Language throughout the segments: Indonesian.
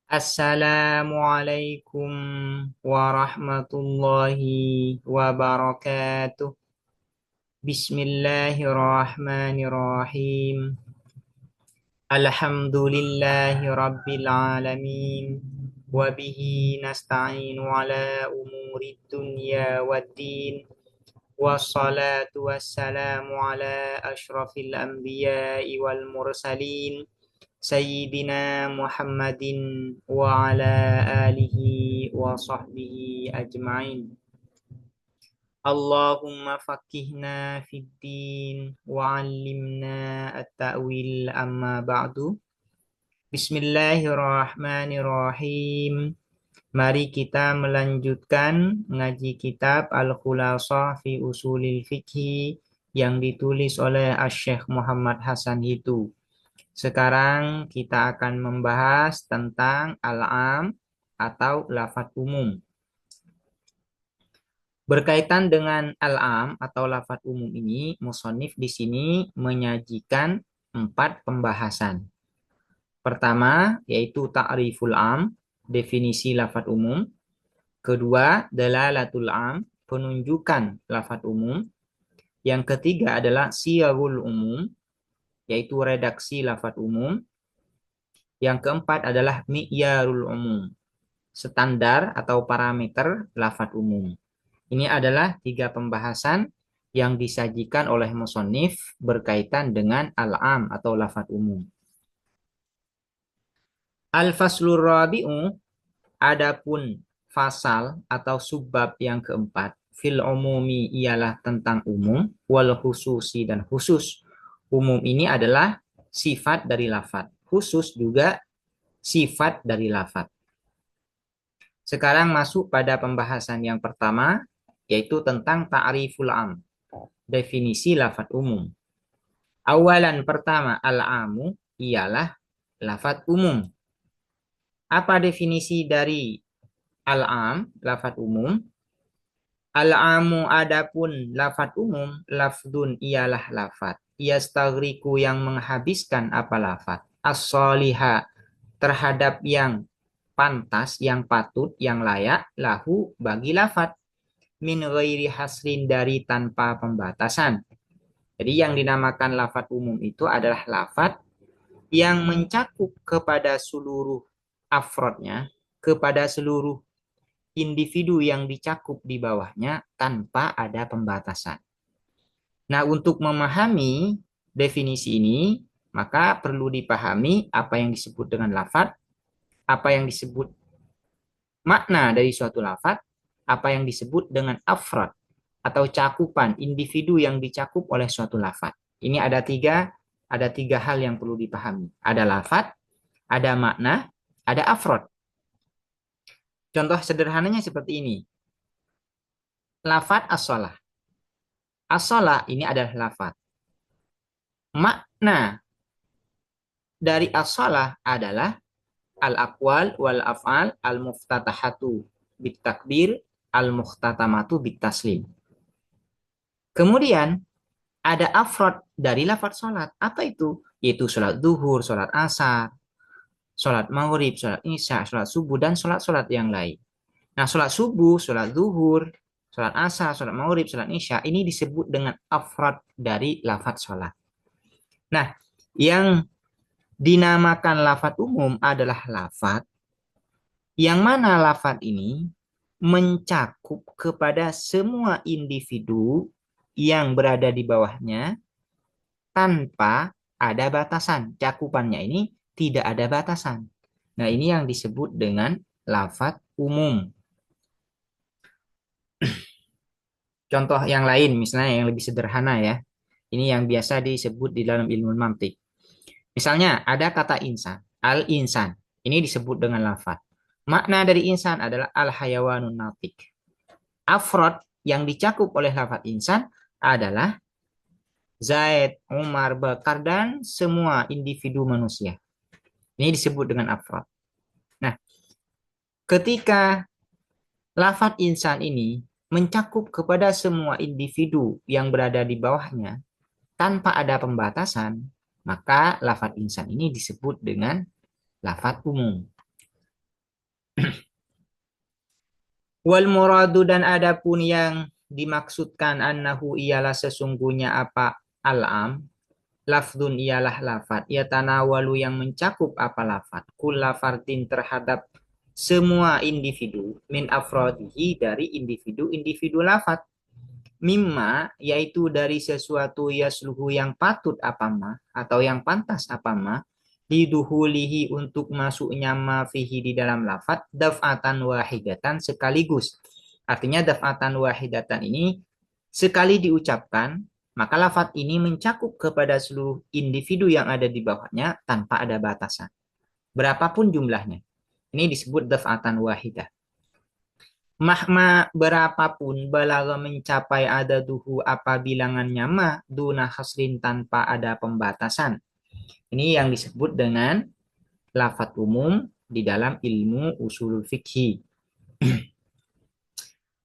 Assalamualaikum warahmatullahi wabarakatuh. Bismillahirrahmanirrahim. Alhamdulillahi rabbil alamin. Wabihi nasta'inu ala umuri dunya waddin. Wassalatu wassalamu ala ashrafil anbiya'i wal mursalin. Sayyidina Muhammadin wa ala alihi wa sahbihi ajma'in. Allahumma faqihna fid din wa 'allimna at-ta'wil amma ba'du. Bismillahirrahmanirrahim. Mari kita melanjutkan ngaji kitab Al-Khulasah fi Usulil Fiqhi yang ditulis oleh Asy-Syaikh Muhammad Hasan Hitu. Sekarang kita akan membahas tentang al-am atau lafadz umum. Berkaitan dengan al-am atau lafadz umum ini, musonif di sini menyajikan 4 pembahasan. Pertama, yaitu ta'riful am, definisi lafadz umum. Kedua, dalalatul am, penunjukan lafadz umum. Yang ketiga adalah siyagul umum, yaitu redaksi lafadz umum. Yang keempat adalah mi'yarul umum, standar atau parameter lafadz umum. Ini adalah 3 pembahasan yang disajikan oleh musonif berkaitan dengan al-am atau lafadz umum. Al-faslur rabi'u, adapun fasal atau subbab yang keempat, fil umumi ialah tentang umum, wal khususi dan khusus. Umum ini adalah sifat dari lafadz, khusus juga sifat dari lafadz. Sekarang masuk pada pembahasan yang pertama, yaitu tentang ta'riful am, definisi lafadz umum. Awalan, pertama, al-amu ialah lafadz umum. Apa definisi dari al-am, lafadz umum? Al-amu adapun lafadz umum, lafdun ialah lafadz yastaghriqu yang menghabiskan apa lafadz as-shaliha terhadap yang pantas, yang patut, yang layak lahu bagi lafadz min ghairi hasrin dari tanpa pembatasan. Jadi yang dinamakan lafadz umum itu adalah lafadz yang mencakup kepada seluruh afrodnya, kepada seluruh individu yang dicakup di bawahnya tanpa ada pembatasan. Nah, untuk memahami definisi ini, maka perlu dipahami apa yang disebut dengan lafadz, apa yang disebut makna dari suatu lafadz, apa yang disebut dengan afrod atau cakupan individu yang dicakup oleh suatu lafadz. Ini ada tiga hal yang perlu dipahami. Ada lafadz, ada makna, ada afrod. Contoh sederhananya seperti ini. Lafadz as-shalah. As-shalah ini adalah lafadz. Makna dari as-shalah adalah al-aqwal wal af'al al-muftatahatu bitakbir al-mukhtatamatu bitaslim. Kemudian ada afrod dari lafadz sholat. Apa itu? Yaitu sholat duhur, sholat asar, sholat maghrib, sholat isya, sholat subuh, dan sholat-sholat yang lain. Nah, sholat subuh, sholat duhur, sholat asar, sholat maghrib, sholat isya, ini disebut dengan afrod dari lafadz sholat. Nah, yang dinamakan lafadz umum adalah lafadz yang mana lafadz ini mencakup kepada semua individu yang berada di bawahnya tanpa ada batasan. Cakupannya ini tidak ada batasan. Nah, ini yang disebut dengan lafadz umum. Contoh yang lain, misalnya yang lebih sederhana ya. Ini yang biasa disebut di dalam ilmu mantik. Misalnya ada kata insan, al-insan. Ini disebut dengan lafadz. Makna dari insan adalah al-hayawanun natik. Afrod yang dicakup oleh lafadz insan adalah Zaid, Umar, Bakar, dan semua individu manusia. Ini disebut dengan afrod. Nah, ketika lafadz insan ini mencakup kepada semua individu yang berada di bawahnya tanpa ada pembatasan, maka lafadz insan ini disebut dengan lafadz umum. Wal muradu dan adapun yang dimaksudkan annahu ialah sesungguhnya apa al-am, lafdun ialah lafad, yatanawalu yang mencakup apa lafad, kulla fardin terhadap semua individu, min afrodihi dari individu-individu lafad, mimma yaitu dari sesuatu yasluhu yang patut apa ma, atau yang pantas apa ma, diduhulihi untuk masuknya ma fihi di dalam lafad, daf'atan wahidatan sekaligus. Artinya daf'atan wahidatan ini sekali diucapkan, maka lafaz ini mencakup kepada seluruh individu yang ada di bawahnya tanpa ada batasan. Berapapun jumlahnya. Ini disebut daf'atan wahidah. Mahma berapapun balaga mencapai adaduhu apa bilangannya ma duna hasrin tanpa ada pembatasan. Ini yang disebut dengan lafaz umum di dalam ilmu usul fikih.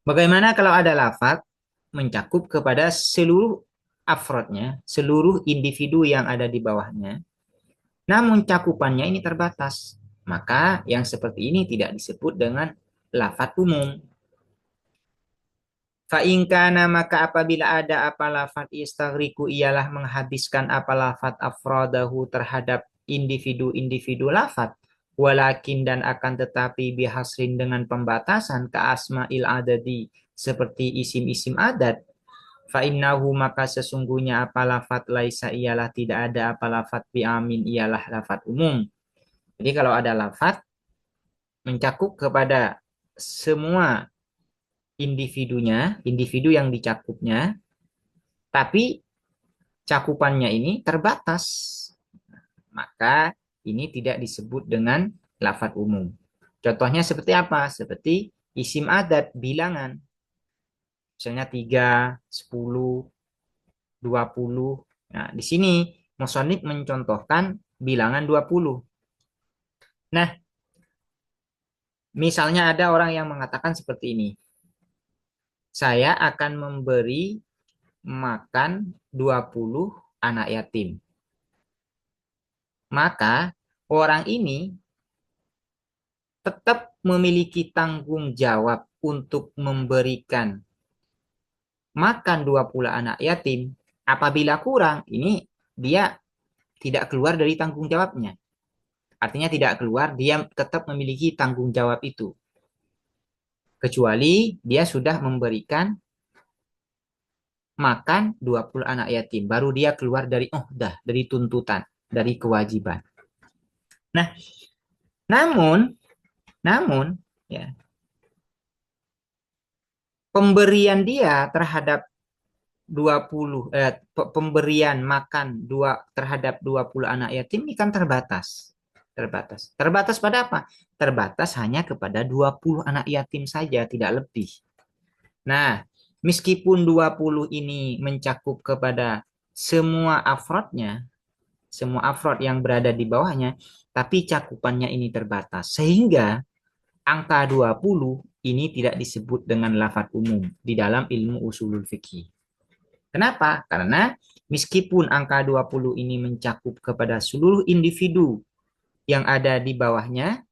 Bagaimana kalau ada lafaz mencakup kepada seluruh afrodnya, seluruh individu yang ada di bawahnya, namun cakupannya ini terbatas. Maka yang seperti ini tidak disebut dengan lafaz umum. Fa'inkana maka apabila ada apa lafaz istaghriku ialah menghabiskan apa lafaz afrodahu terhadap individu-individu lafaz. Walakin dan akan tetapi bihasrin dengan pembatasan ke asma'il adadi seperti isim-isim adat. Fa'innahu maka sesungguhnya apa lafat laisa ialah tidak ada apa lafat bi'amin ialah lafat umum. Jadi kalau ada lafat mencakup kepada semua individunya, individu yang dicakupnya, tapi cakupannya ini terbatas. Maka ini tidak disebut dengan lafat umum. Contohnya seperti apa? Seperti isim adat, bilangan. Misalnya 3, 10, 20. Nah, di sini Musonib mencontohkan bilangan 20. Nah, misalnya ada orang yang mengatakan seperti ini. Saya akan memberi makan 20 anak yatim. Maka orang ini tetap memiliki tanggung jawab untuk memberikan makan 20 anak yatim. Apabila kurang, ini dia tidak keluar dari tanggung jawabnya. Artinya tidak keluar, dia tetap memiliki tanggung jawab itu. Kecuali dia sudah memberikan makan 20 anak yatim. Baru dia keluar dari, dari tuntutan, dari kewajiban. Nah, namun, ya, pemberian dia terhadap 20, pemberian makan terhadap 20 anak yatim ini kan terbatas. Terbatas. Terbatas pada apa? Terbatas hanya kepada 20 anak yatim saja, tidak lebih. Nah, meskipun 20 ini mencakup kepada semua afrodnya, semua afrod yang berada di bawahnya, tapi cakupannya ini terbatas. Sehingga angka 20 ini tidak disebut dengan lafaz umum di dalam ilmu usulul fikih. Kenapa? Karena meskipun angka 20 ini mencakup kepada seluruh individu yang ada di bawahnya,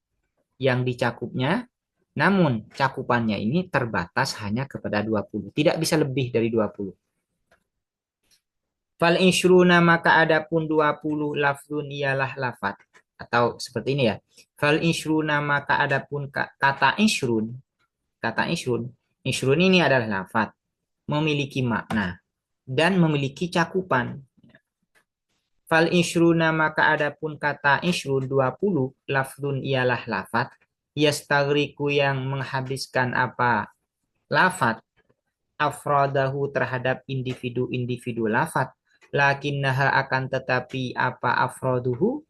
yang dicakupnya, namun cakupannya ini terbatas hanya kepada 20. Tidak bisa lebih dari 20. Fal insyruna maka adapun 20 lafzun ialah lafat. Atau seperti ini ya. Fal insyruna maka adapun kata insyrun. Kata insyrun. Insyrun ini adalah lafat. Memiliki makna. Dan memiliki cakupan. Fal insyruna maka adapun kata insyrun 20 lafzun ialah lafat. Yastagriku yang menghabiskan apa lafat afradahu terhadap individu-individu lafat, lakinnaha akan tetapi apa afroduhu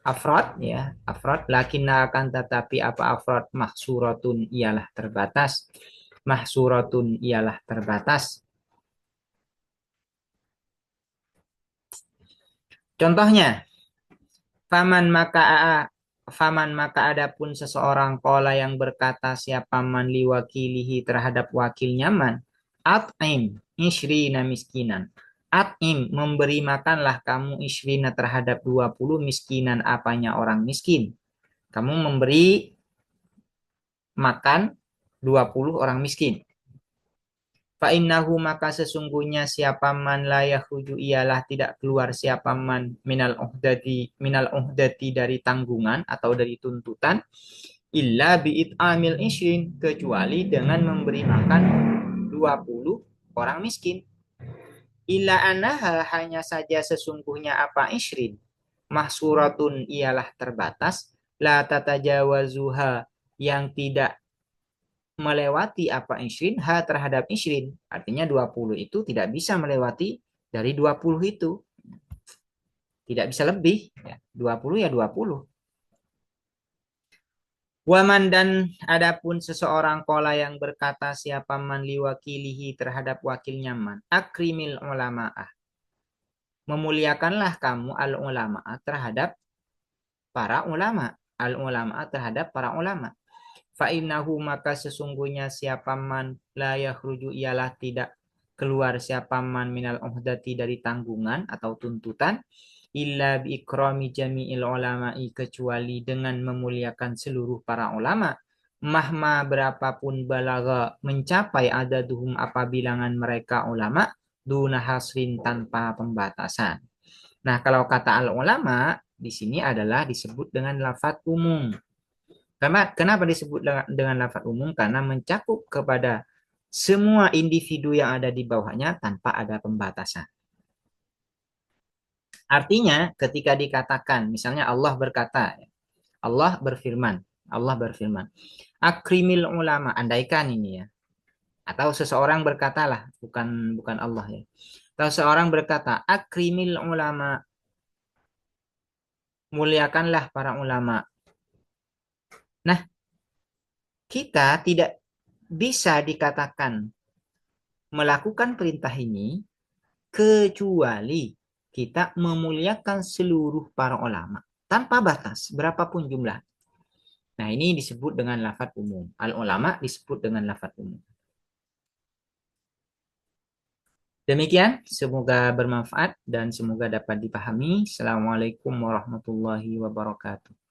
afrod ya afrod lakinnaha akan tetapi apa afrod mahsuratun ialah terbatas, mahsuratun ialah terbatas. Contohnya, faman maka adapun seseorang kola yang berkata siapa man liwakilihi terhadap wakilnya man at'im ishrina miskinan. At'im memberi makanlah kamu ishrina terhadap 20 miskinan apanya orang miskin. Kamu memberi makan 20 orang miskin. Fa'innahu maka sesungguhnya siapa man la yakhruju ialah tidak keluar siapa man minal uhdati dari tanggungan atau dari tuntutan illa bi'it'amil isyin kecuali dengan memberi makan 20 orang miskin. Illa anaha hanya saja sesungguhnya apa isrin mahsuratun ialah terbatas la tatajawazuha yang tidak melewati apa isrin ha terhadap isrin. Artinya 20 itu tidak bisa melewati dari 20 itu. Tidak bisa lebih. Ya, 20 ya 20. Waman dan adapun seseorang kola yang berkata siapa man liwakilihi terhadap wakilnya man. Akrimil ulama'ah. Memuliakanlah kamu al-ulama'ah terhadap para ulama. Al-ulama'ah terhadap para ulama. Fa'innahu maka sesungguhnya siapa man la yakhruju ialah tidak keluar siapa man minal uhdati dari tanggungan atau tuntutan illa bi ikrami jami'il ulama'i kecuali dengan memuliakan seluruh para ulama mahma berapapun balaga mencapai adaduhum apa bilangan mereka ulama duna hasrin tanpa pembatasan. Nah, kalau kata al ulama di sini adalah disebut dengan lafadz umum. Kenapa disebut dengan lafadz umum? Karena mencakup kepada semua individu yang ada di bawahnya tanpa ada pembatasan. Artinya ketika dikatakan, misalnya Allah berfirman, akrimil ulama, andaikan ini ya, atau seseorang berkatalah, bukan bukan Allah ya, atau seorang berkata, akrimil ulama, muliakanlah para ulama. Nah, kita tidak bisa dikatakan melakukan perintah ini kecuali kita memuliakan seluruh para ulama tanpa batas berapapun jumlah. Nah, ini disebut dengan lafadz umum. Al-ulama disebut dengan lafadz umum. Demikian, semoga bermanfaat dan semoga dapat dipahami. Assalamualaikum warahmatullahi wabarakatuh.